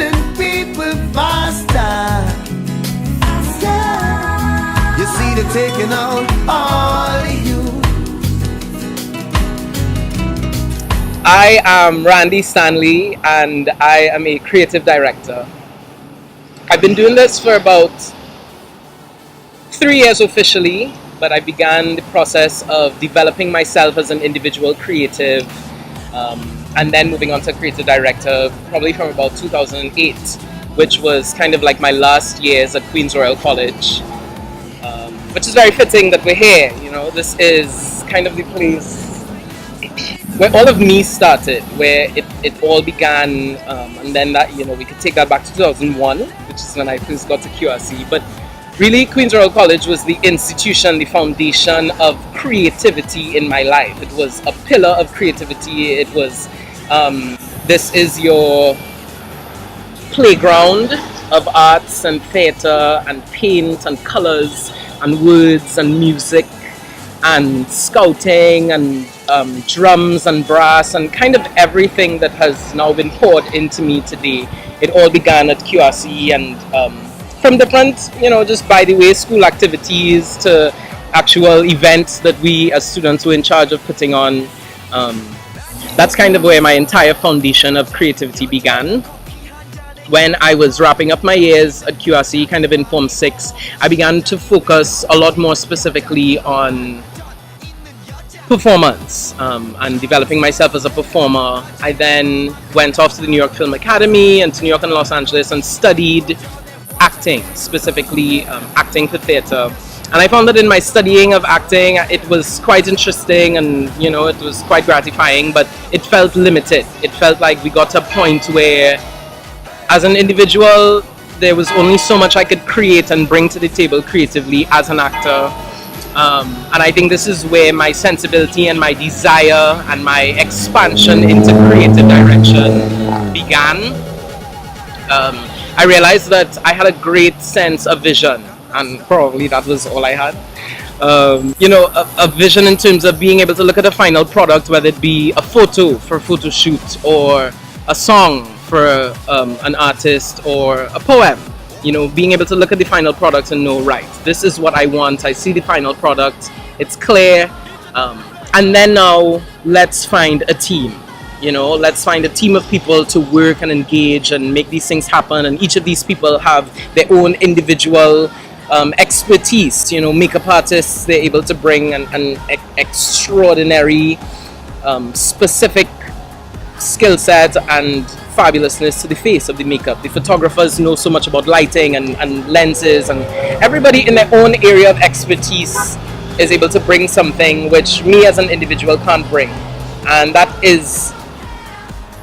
killing people faster. You see, they're taking out all you. I am Randy Stanley, and I am a creative director. I've been doing this for about 3 years officially, but I began the process of developing myself as an individual creative, and then moving on to creative director probably from about 2008, which was kind of like my last years at Queen's Royal College, which is very fitting that we're here. You know, this is kind of the place where all of me started, where it all began, and then that, you know, we could take that back to 2001, which is when I first got to QRC. But really, Queen's Royal College was the institution, the foundation of creativity in my life. It was a pillar of creativity. It was, this is your playground of arts and theatre and paint and colours and words and music and scouting and drums and brass and kind of everything that has now been poured into me today. It all began at QRC, and from different, you know, just by the way, school activities to actual events that we as students were in charge of putting on. That's kind of where my entire foundation of creativity began. When I was wrapping up my years at QRC, kind of in Form 6, I began to focus a lot more specifically on performance and developing myself as a performer. I then went off to the New York Film Academy and to New York and Los Angeles and studied acting, specifically acting for theatre. And I found that in my studying of acting, it was quite interesting and, you know, it was quite gratifying, but it felt limited. It felt like we got to a point where, as an individual, there was only so much I could create and bring to the table creatively as an actor. And I think this is where my sensibility and my desire and my expansion into creative direction began. I realized that I had a great sense of vision, and probably that was all I had. You know, a vision in terms of being able to look at a final product, whether it be a photo for a photo shoot or a song for an artist or a poem. You know, being able to look at the final product and know, right, this is what I want. I see the final product, it's clear, and then now let's find a team. You know, let's find a team of people to work and engage and make these things happen. And each of these people have their own individual expertise. You know, makeup artists, they're able to bring an extraordinary, specific skill set and fabulousness to the face of the makeup. The photographers know so much about lighting and lenses, and everybody in their own area of expertise is able to bring something which me as an individual can't bring. And that is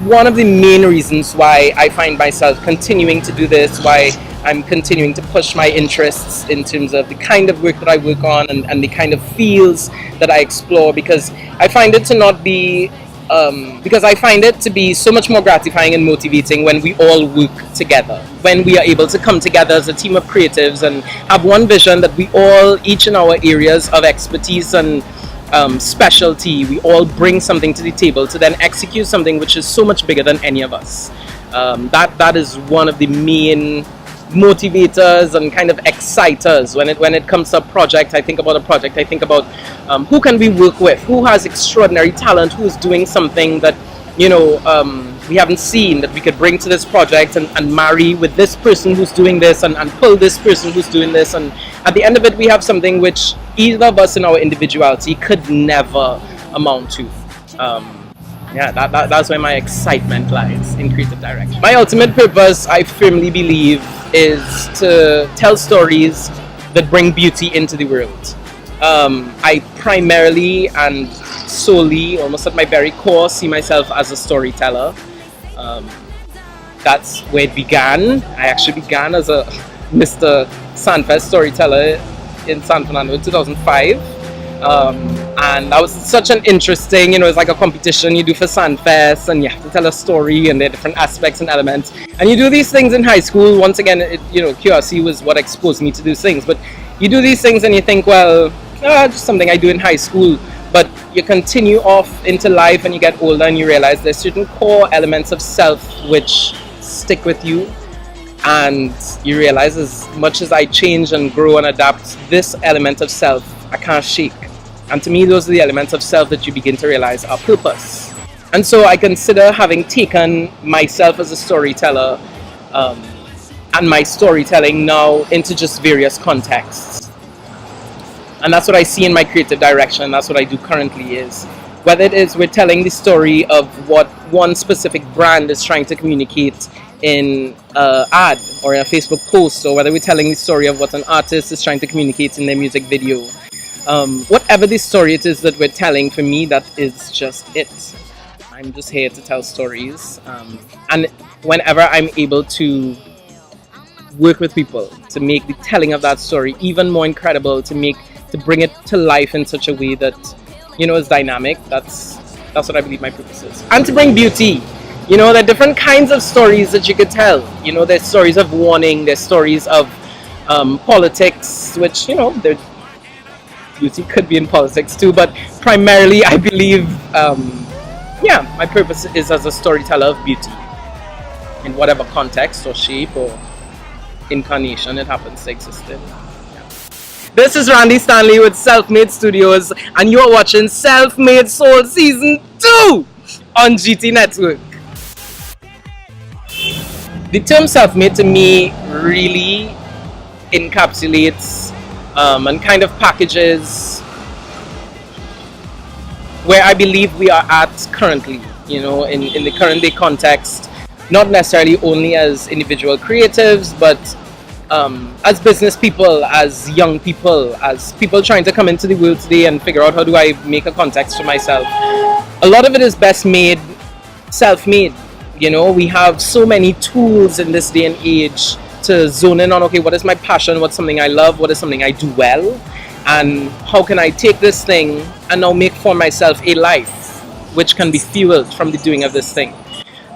one of the main reasons why I find myself continuing to do this, why I'm continuing to push my interests in terms of the kind of work that I work on and the kind of fields that I explore, because I find it to not be because I find it to be so much more gratifying and motivating when we all work together, when we are able to come together as a team of creatives and have one vision that we all, each in our areas of expertise and specialty, we all bring something to the table to then execute something which is so much bigger than any of us. That is one of the main motivators and kind of exciters when it comes to a project. I think about a project, I think about who can we work with, who has extraordinary talent, who's doing something that, you know, we haven't seen, that we could bring to this project and marry with this person who's doing this and pull this person who's doing this, and at the end of it we have something which either of us in our individuality could never amount to. That's where my excitement lies in creative direction. My ultimate purpose, I firmly believe, is to tell stories that bring beauty into the world. I primarily and solely, almost at my very core, see myself as a storyteller. That's where it began. I actually began as a Mr. Sandfest storyteller in San Fernando in 2005. And that was such an interesting, you know, it's like a competition you do for Sandfest, and you have to tell a story, and there are different aspects and elements. And you do these things in high school. Once again, QRC was what exposed me to these things. But you do these things and you think, well, just something I do in high school. But you continue off into life and you get older and you realize there's certain core elements of self which stick with you, and you realize as much as I change and grow and adapt, this element of self I can't shake. And to me, those are the elements of self that you begin to realize are purpose. And so I consider having taken myself as a storyteller and my storytelling now into just various contexts. And that's what I see in my creative direction. That's what I do currently, is whether it is we're telling the story of what one specific brand is trying to communicate in an ad or in a Facebook post, or whether we're telling the story of what an artist is trying to communicate in their music video. Whatever the story it is that we're telling, for me, that is just it. I'm just here to tell stories. And whenever I'm able to work with people to make the telling of that story even more incredible, to bring it to life in such a way that, you know, is dynamic, that's what I believe my purpose is. And to bring beauty. You know, there are different kinds of stories that you could tell. You know, there's stories of warning, there's stories of politics, which, you know, beauty could be in politics too, but primarily I believe, my purpose is as a storyteller of beauty in whatever context or shape or incarnation it happens to exist in. This is Randy Stanley with SelfMade Studios, and you're watching SelfMade Souls Season 2 on GT Network. The term self-made to me really encapsulates and kind of packages where I believe we are at currently, you know, in the current day context, not necessarily only as individual creatives, but as business people, as young people, as people trying to come into the world today and figure out how do I make a context for myself. A lot of it is best made self-made. You know, we have so many tools in this day and age to zone in on, okay, what is my passion, what's something I love, what is something I do well, and how can I take this thing and now make for myself a life which can be fueled from the doing of this thing.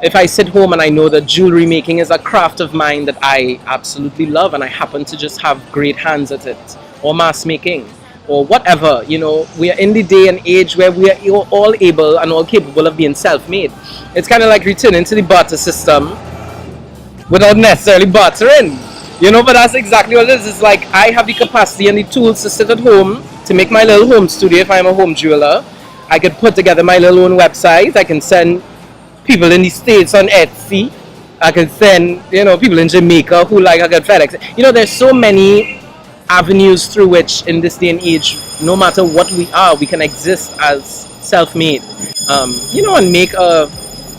If I sit home and I know that jewelry making is a craft of mine that I absolutely love and I happen to just have great hands at it, or mask making, or whatever, you know, we are in the day and age where we are all able and all capable of being self-made. It's kind of like returning to the barter system without necessarily bartering, you know, but that's exactly what it is. It's like I have the capacity and the tools to sit at home, to make my little home studio if I'm a home jeweler. I could put together my little own website. I can send people in the States on Etsy. I can send, you know, people in Jamaica who like, I could FedEx. You know, there's so many avenues through which in this day and age, no matter what we are, we can exist as self-made, you know, and make a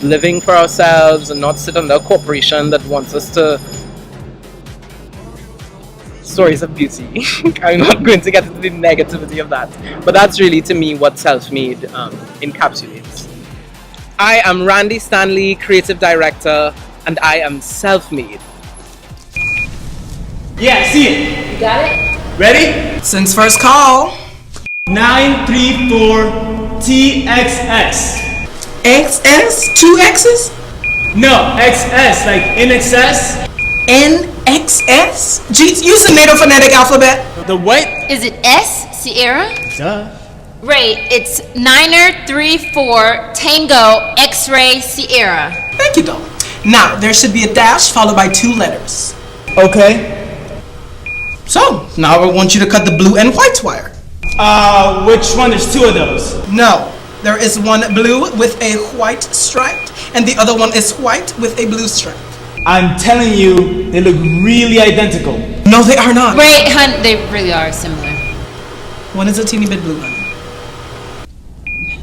living for ourselves and not sit under a corporation that wants us to. Stories of beauty. I'm not going to get into the negativity of that, but that's really to me what self-made encapsulates. I am Randy Stanley, creative director, and I am self-made. Yeah, see it. You got it? Ready? Since first call. 934 TXS. XS? 2 X's? No, XS, like in excess. NXS? Geez, use the NATO phonetic alphabet. The what? Is it S, Sierra? Duh. Right, it's Niner 34 Tango X-Ray Sierra. Thank you, doll. Now, there should be a dash followed by 2 letters. Okay. So, now I want you to cut the blue and white wire. Which one? There's 2 of those. No, there is one blue with a white stripe, and the other one is white with a blue stripe. I'm telling you, they look really identical. No, they are not. Right, hun, they really are similar. One is a teeny bit blue, honey.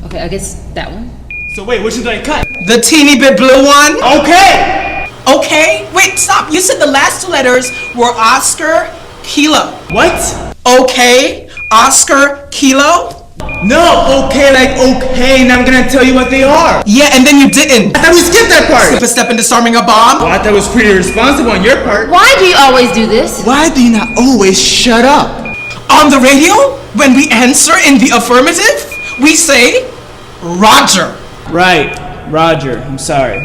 Okay, I guess that one. So wait, which one do I cut? The teeny bit blue one? Okay! Okay, wait, stop. You said the last 2 letters were Oscar, Kilo. What? Okay, Oscar, Kilo? No, okay, like okay, and I'm gonna tell you what they are. Yeah, and then you didn't. I thought we skipped that part. Skip a step into disarming a bomb? Well, I thought it was pretty responsible on your part. Why do you always do this? Why do you not always shut up? On the radio, when we answer in the affirmative, we say, Roger. Right, Roger, I'm sorry.